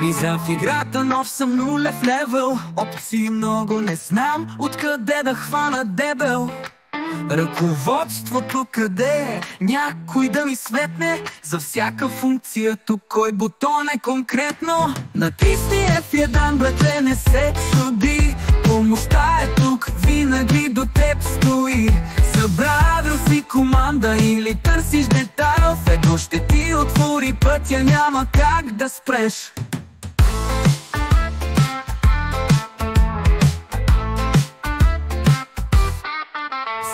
Влизам в играта, нов съм нулев левел. Опции много, не знам откъде да хвана дебел. Ръководството къде е? Някой да ми светне за всяка функция тук, кой бутон е конкретно. Натисни F1, брате, не се чуди. Помощта е тук, винаги до теб стои. Забравил си команда или търсиш детайл, в едно ще ти отвори пътя, няма как да спреш.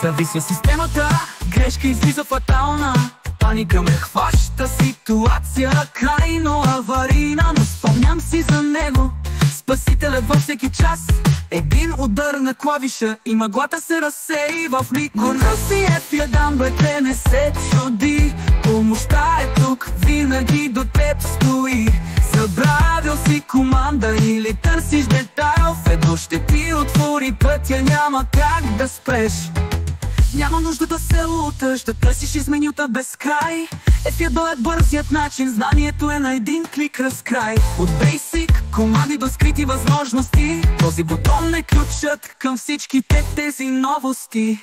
Зависва системата, грешка излиза фатална. Паника ме хваща, ситуация крайно аварийна. Но спомням си за него, спасителя във всеки час. Един удар на клавиша и мъглата се разсеи в миг. Натисни F1, брате, не се чуди. Помощта е тук, винаги до теб стои. Забравил си команда или търсиш детайл, в едно ще ти отвори пътя, няма как да спреш. Няма нужда да се луташ, да търсиш из менюта без край. F1 е бързият начин, знанието е на един клик разкрай. От Basic команди до скрити възможности, този бутон е ключът към всичките тези новости.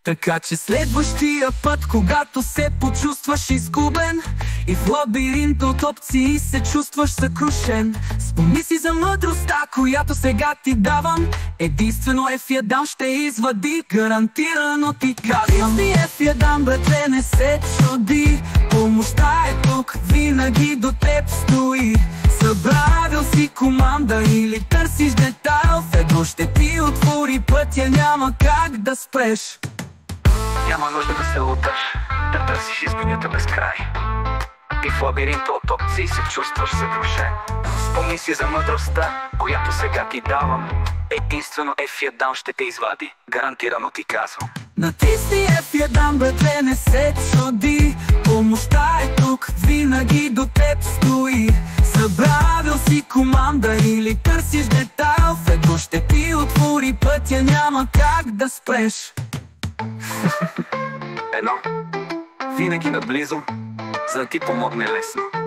Така че следващия път, когато се почувстваш изгубен и в лабиринт от опции се чувстваш съкрушен, спомни си за мъдростта, която сега ти давам. Единствено F1 ще извади, гарантирано ти казвам. Натисни F1, брате, не се чуди. Помощта е тук, винаги до теб стои. Забравил си команда или търсиш детайл, в едно ще ти отвори пътя, няма как да спреш. Няма нужда да се луташ, да търсиш изменята без край. И в лабиринта от опции се чувстваш съкрушен. Спомни си за мъдростта, която сега ти давам. Единствено F1 ще те извади, гарантирано ти казвам. Натисни F1, брате, не се чуди. Помощта е тук, винаги до теб стои. Забравил си команда или търсиш детайл, в едно ще ти отвори пътя, няма как да спреш. Едно, винаги наблизо, за да ти помогне лесно.